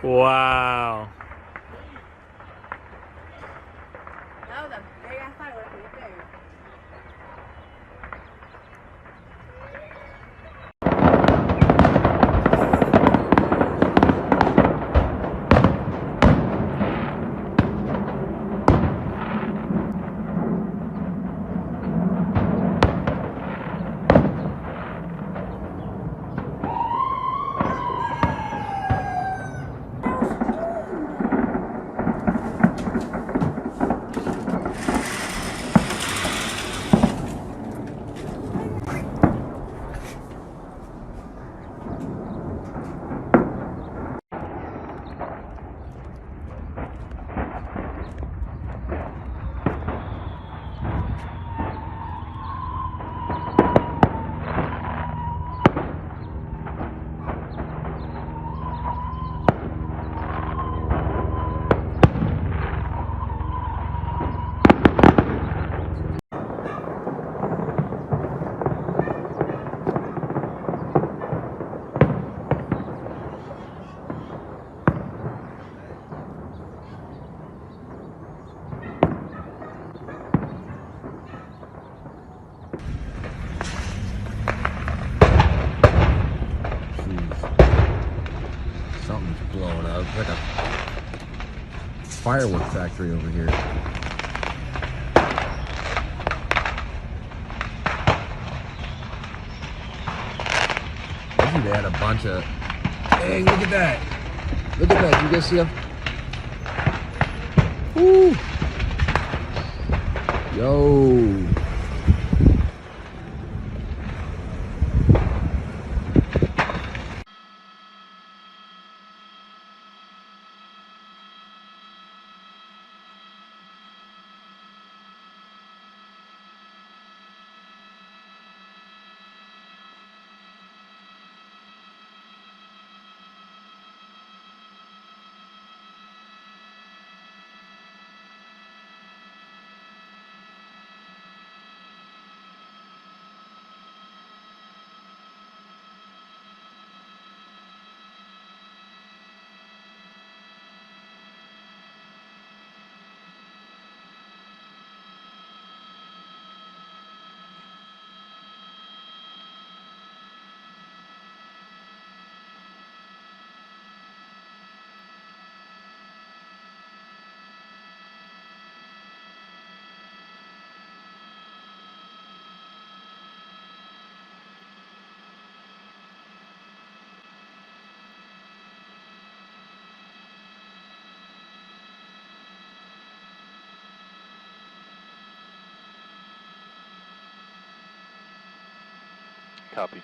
Wow. Something's blowing up. It's like a firework factory over here. Maybe they had a bunch of... Dang, look at that. Look at that. You guys see them? Woo! Yo! Copy.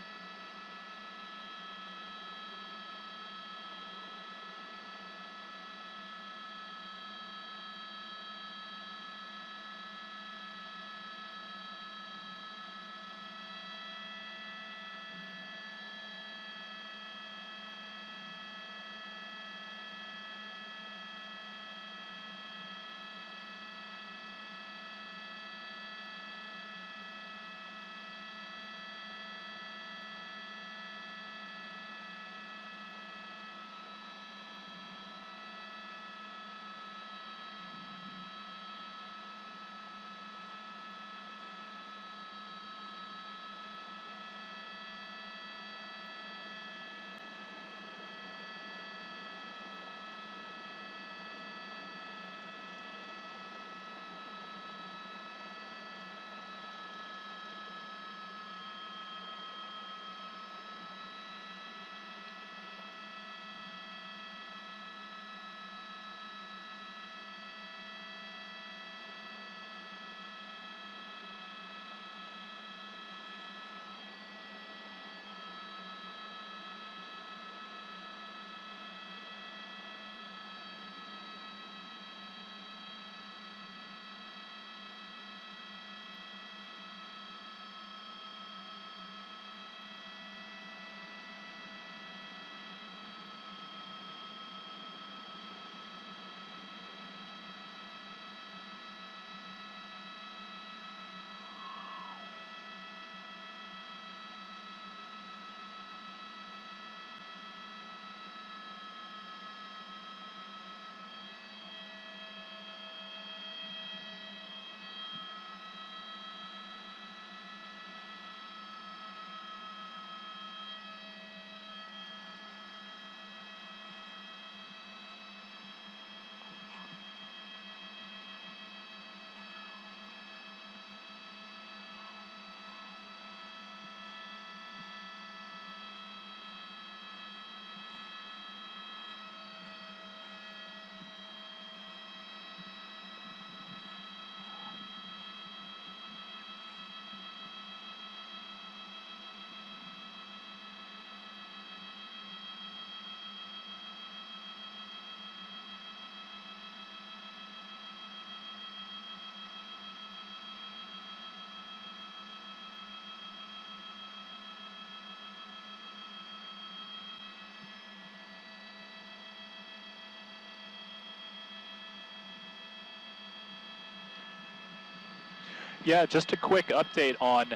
Yeah, just a quick update on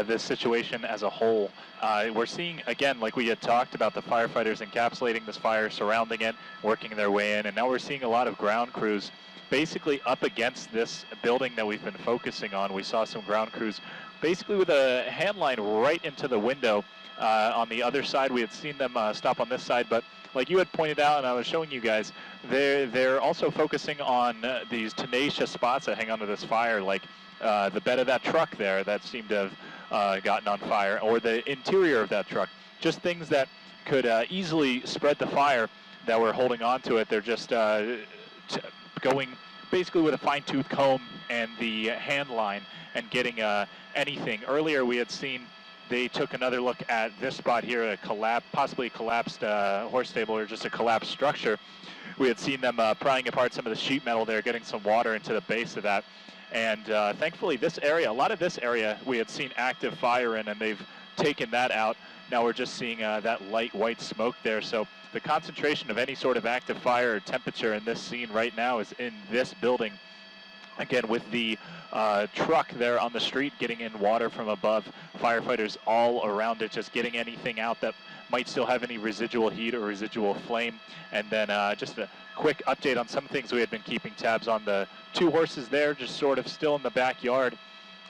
this situation as a whole. We're seeing, again, like we had talked about, the firefighters encapsulating this fire, surrounding it, working their way in, and now we're seeing a lot of ground crews basically up against this building that we've been focusing on. We saw some ground crews basically with a hand line right into the window. On the other side, we had seen them stop on this side, but like you had pointed out, and I was showing you guys, they're also focusing on these tenacious spots that hang onto this fire, like the bed of that truck there that seemed to have gotten on fire, or the interior of that truck. Just things that could easily spread the fire that were holding on to it. They're just going basically with a fine-tooth comb and the hand line and getting anything. Earlier we had seen they took another look at this spot here, possibly collapsed horse stable or just a collapsed structure. We had seen them prying apart some of the sheet metal there, getting some water into the base of that. And thankfully this area, a lot of this area, we had seen active fire in, and they've taken that out. Now we're just seeing that light white smoke there. So the concentration of any sort of active fire or temperature in this scene right now is in this building. Again, with the truck there on the street getting in water from above, firefighters all around it, just getting anything out that might still have any residual heat or residual flame. And then just a quick update on some things we had been keeping tabs on. The two horses there just sort of still in the backyard.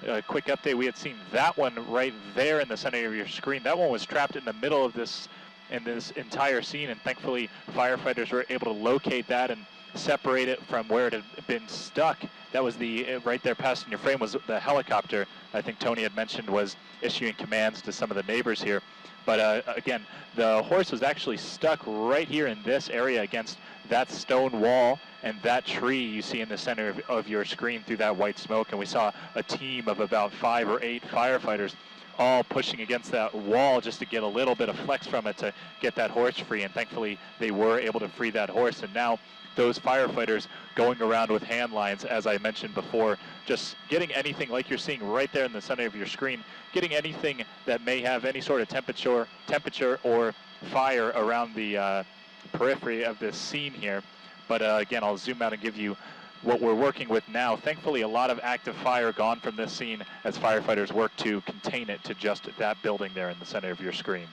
A quick update, we had seen that one right there in the center of your screen. That one was trapped in the middle of this entire scene, and thankfully firefighters were able to locate that and separate it from where it had been stuck. That was right there past in your frame was the helicopter I think Tony had mentioned was issuing commands to some of the neighbors here. But again, the horse was actually stuck right here in this area against that stone wall and that tree you see in the center of your screen through that white smoke. And we saw a team of about 5 or 8 firefighters all pushing against that wall just to get a little bit of flex from it to get that horse free. And thankfully they were able to free that horse. And now those firefighters going around with hand lines, as I mentioned before, just getting anything like you're seeing right there in the center of your screen, getting anything that may have any sort of temperature or fire around the periphery of this scene here. But again, I'll zoom out and give you what we're working with now. Thankfully, a lot of active fire gone from this scene as firefighters work to contain it to just that building there in the center of your screen.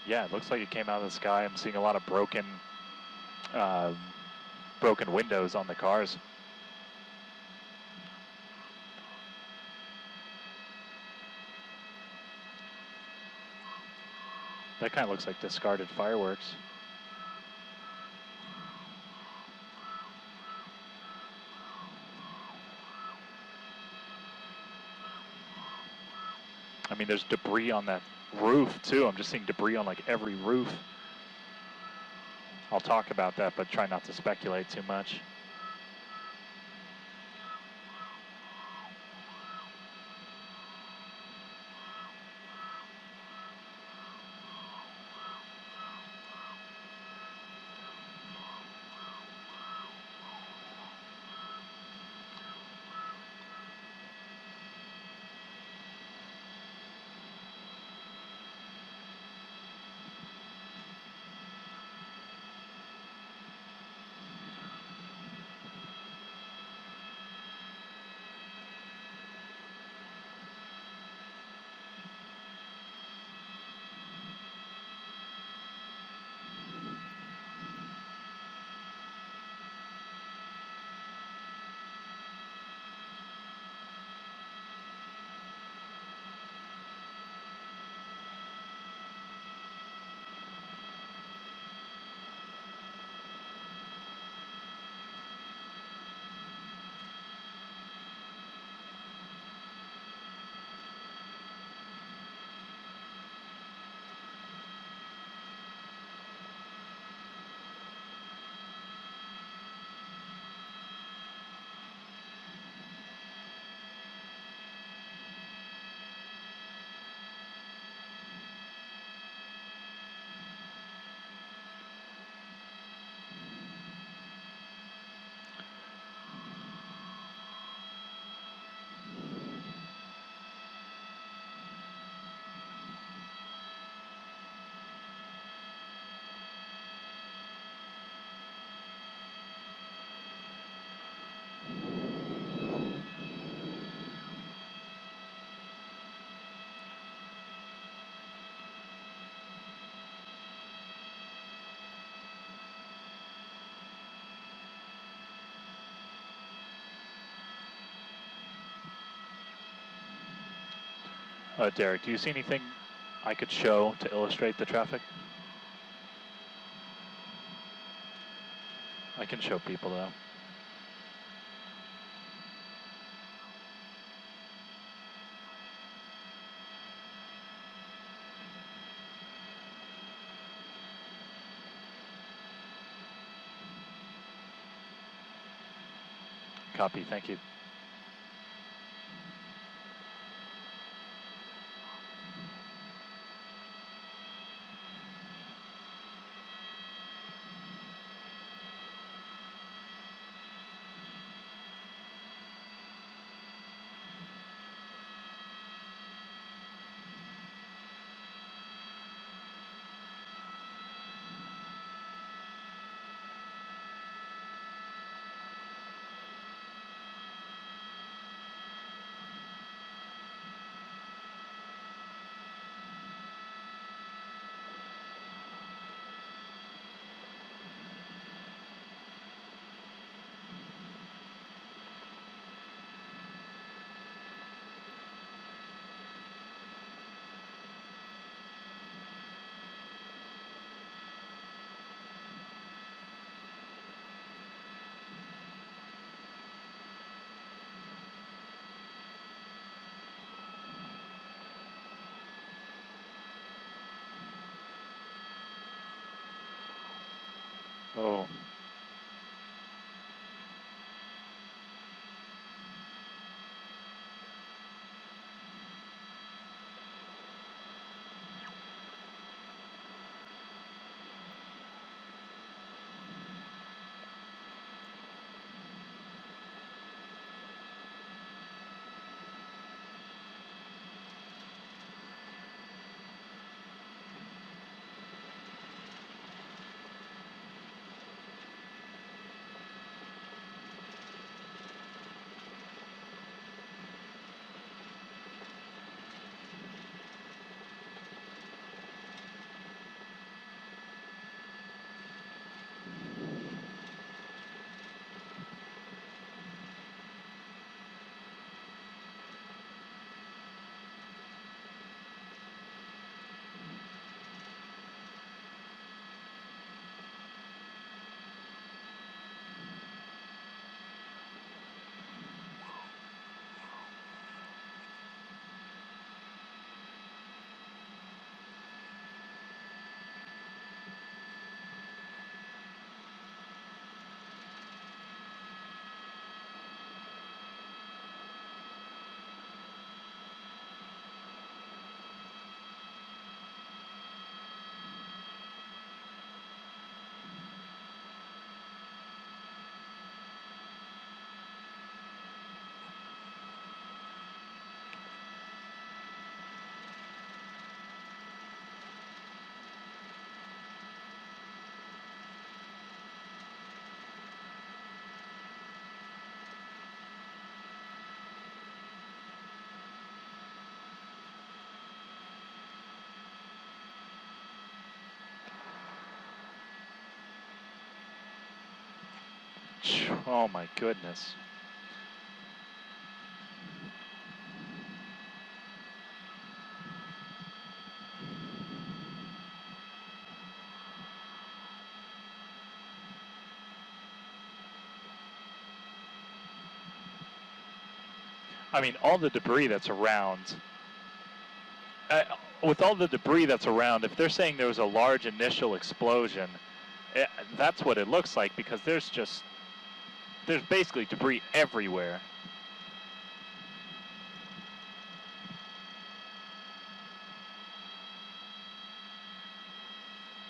Yeah, it looks like it came out of the sky. I'm seeing a lot of uh, broken windows on the cars. That kind of looks like discarded fireworks. I mean, there's debris on that roof too. I'm just seeing debris on like every roof. I'll talk about that, but try not to speculate too much. Derek, do you see anything I could show to illustrate the traffic? I can show people though. Copy, thank you. Oh. Oh my goodness. I mean, all the debris that's around, with all the debris that's around, if they're saying there was a large initial explosion, that's what it looks like, because there's basically debris everywhere.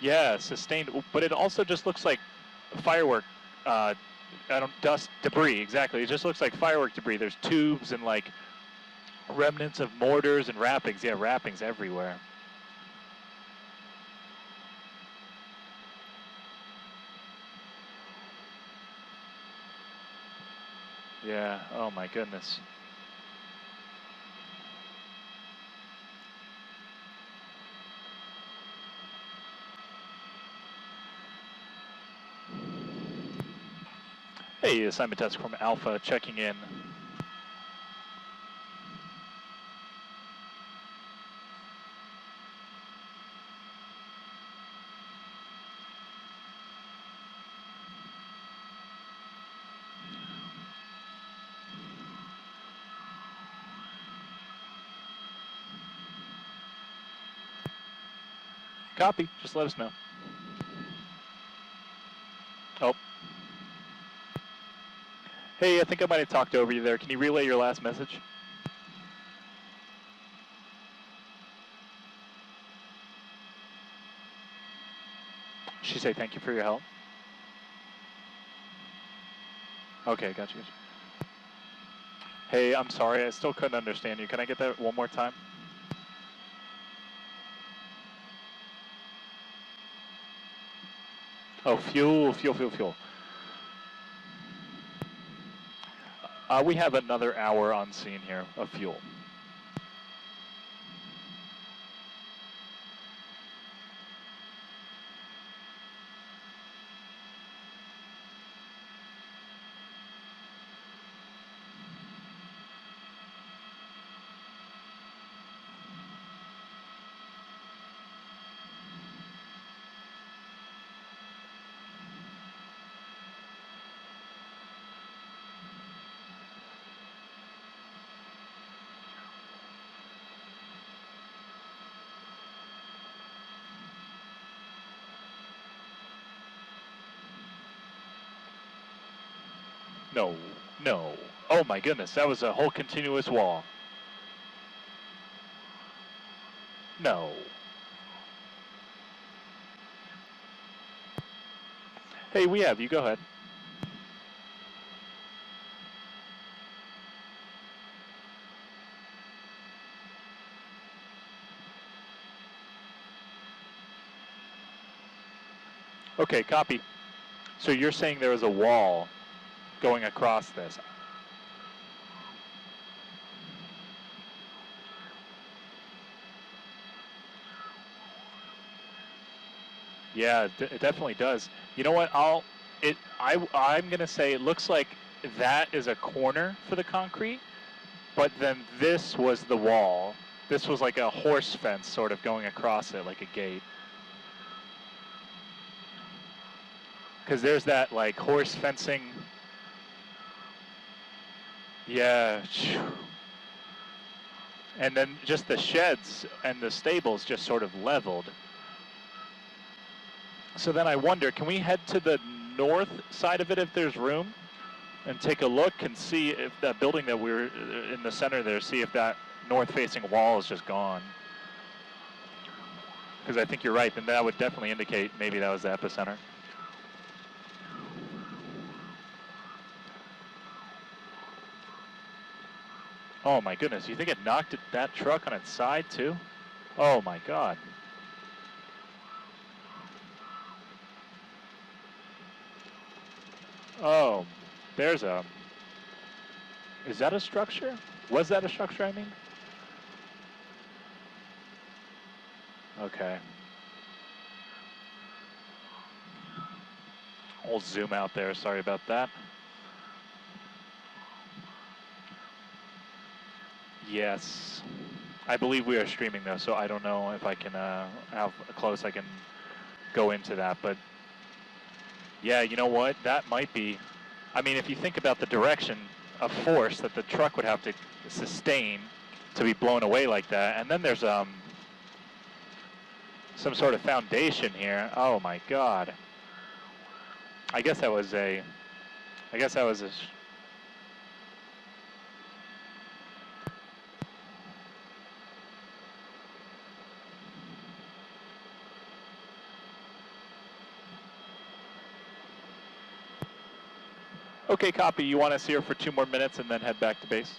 Yeah, sustained, but it also just looks like firework, dust, debris, exactly. It just looks like firework debris. There's tubes and like remnants of mortars and wrappings. Yeah, wrappings everywhere. Yeah, oh my goodness. Hey, assignment task from Alpha checking in. Copy, just let us know. Oh. Hey, I think I might have talked over you there. Can you relay your last message? She say thank you for your help. Okay, got you. Hey, I'm sorry, I still couldn't understand you. Can I get that one more time? Oh, fuel. We have another hour on scene here of fuel. No, no. Oh my goodness, that was a whole continuous wall. No. Hey, we have you. Go ahead. Okay, copy. So you're saying there was a wall going across this? Yeah, it definitely does. You know what? I'm gonna say it looks like that is a corner for the concrete, but then this was the wall. This was like a horse fence sort of going across it, like a gate. Because there's that like horse fencing. Yeah. And then just the sheds and the stables just sort of leveled. So then I wonder, can we head to the north side of it if there's room and take a look and see if that building that we're in the center there, see if that north-facing wall is just gone? Because I think you're right, then that would definitely indicate maybe that was the epicenter. Oh my goodness, you think it knocked that truck on its side too? Oh my God. Oh, there's a, is that a structure? Was that a structure, I mean? Okay. We'll zoom out there, sorry about that. Yes, I believe we are streaming though, so I don't know if I can, how close I can go into that, but yeah, you know what, that might be, I mean, if you think about the direction of force that the truck would have to sustain to be blown away like that, and then there's some sort of foundation here. Oh my God. I guess that was a, okay, copy. You want us here for 2 more minutes and then head back to base?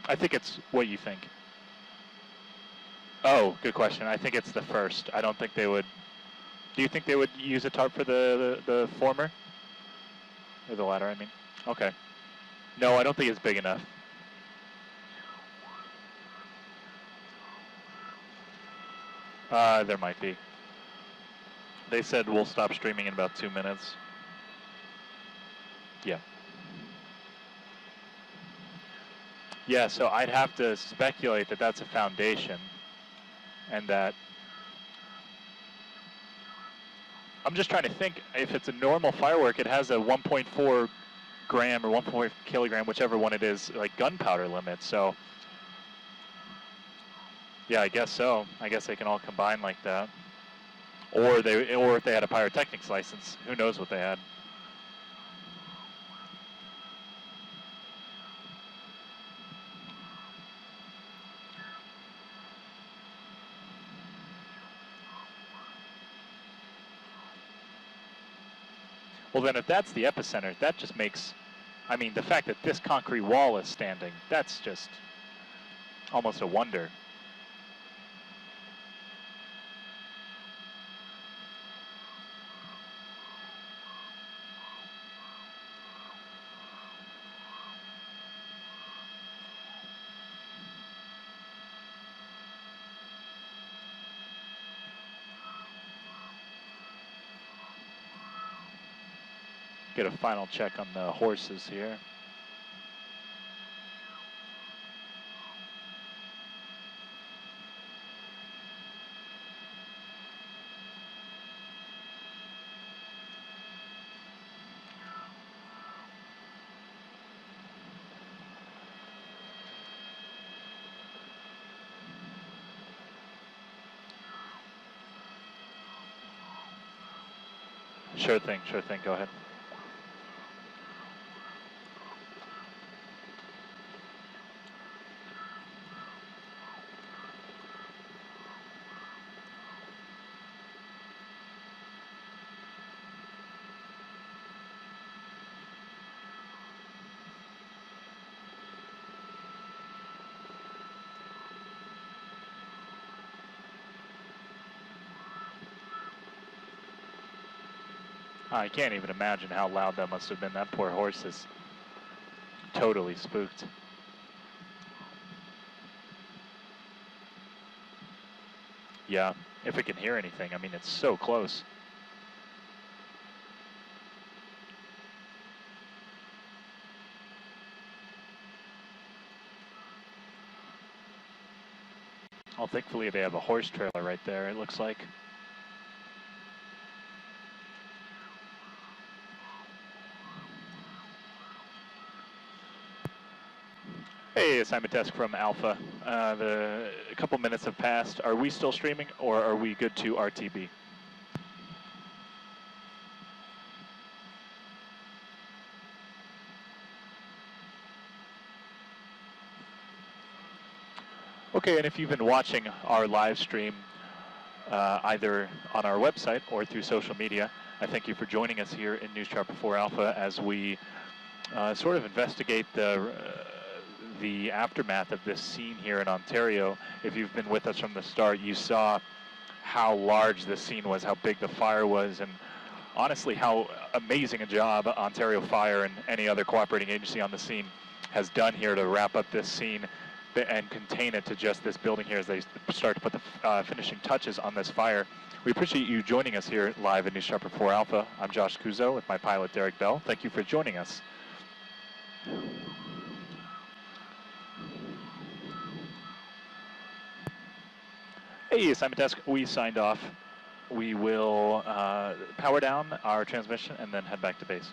I think it's what you think. Oh, good question. I think it's the first. I don't think they would. Do you think they would use a tarp for the former? Or the latter, I mean. Okay. No, I don't think it's big enough. There might be. They said we'll stop streaming in about 2 minutes. Yeah. Yeah, so I'd have to speculate that that's a foundation and that I'm just trying to think if it's a normal firework, it has a 1.4 gram or 1.4 kilogram, whichever one it is, like gunpowder limit. So yeah, I guess so. I guess they can all combine like that. Or if they had a pyrotechnics license, who knows what they had. Well, then if that's the epicenter, that just makes, I mean, the fact that this concrete wall is standing, that's just almost a wonder. Get a final check on the horses here. Sure thing, go ahead. I can't even imagine how loud that must have been. That poor horse is totally spooked. Yeah, if it can hear anything. I mean, it's so close. Well, thankfully they have a horse trailer right there, it looks like. Hey, assignment desk from Alpha. A couple minutes have passed. Are we still streaming, or are we good to RTB? Okay, and if you've been watching our live stream, either on our website or through social media, I thank you for joining us here in News Chopper 4 Alpha as we sort of investigate the aftermath of this scene here in Ontario. If you've been with us from the start, you saw how large this scene was, how big the fire was, and honestly how amazing a job Ontario Fire and any other cooperating agency on the scene has done here to wrap up this scene. and contain it to just this building here as they start to put the finishing touches on this fire. We appreciate you joining us here live in New Shepard 4 Alpha. I'm Josh Kuzo with my pilot Derek Bell. Thank you for joining us. Hey, Simon Desk, we signed off. We will power down our transmission and then head back to base.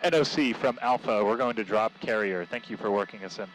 NOC from Alpha, we're going to drop carrier. Thank you for working us in.